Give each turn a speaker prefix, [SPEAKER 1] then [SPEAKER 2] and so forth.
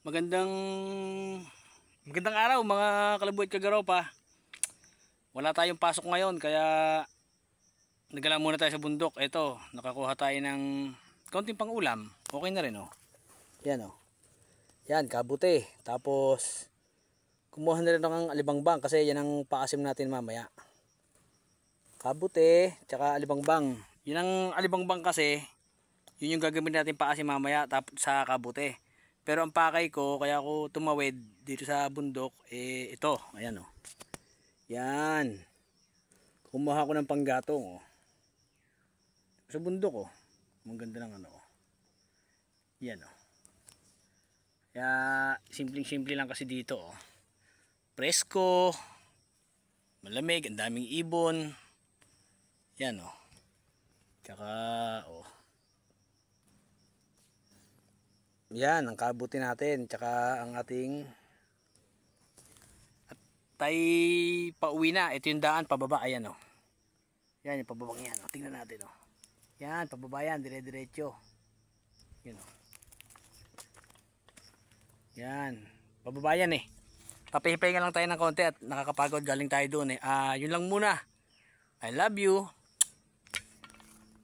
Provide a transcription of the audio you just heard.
[SPEAKER 1] Magandang magandang araw mga kalabuit kagaropa. Wala tayong pasok ngayon kaya nagala muna tayo sa bundok. Ito, nakakuha tayo ng konting pang-ulam. Okay na rin oh. Yan oh. Yan, kabuti. Tapos kumuha na rin ng alibangbang kasi yan ang paasim natin mamaya. Kabuti, tsaka alibangbang. Yan ang alibangbang kasi yun yung gagamitin natin paasim mamaya sa kabuti. Pero ang pakay ko, kaya ako tumawid dito sa bundok, ito, ayan o. Yan. Kumuha ko ng panggatong o. Sa bundok o. Maganda ng ano o. Yan o. Kaya, simpleng-simple lang kasi dito o. Presko. Malamig, ang daming ibon. Yan o. Tsaka o. Yan, ang kabuti natin, tsaka ang ating at pauwi na. Ito yung daan, pababa, ayan o. Yan, yung pababang yan o. Tingnan natin o. Yan, pababa yan, dire-diretso. Yan o. Yan, pababa yan eh. Papahipahinga lang tayo ng konti at nakakapagod galing tayo doon eh. Yun lang muna. I love you.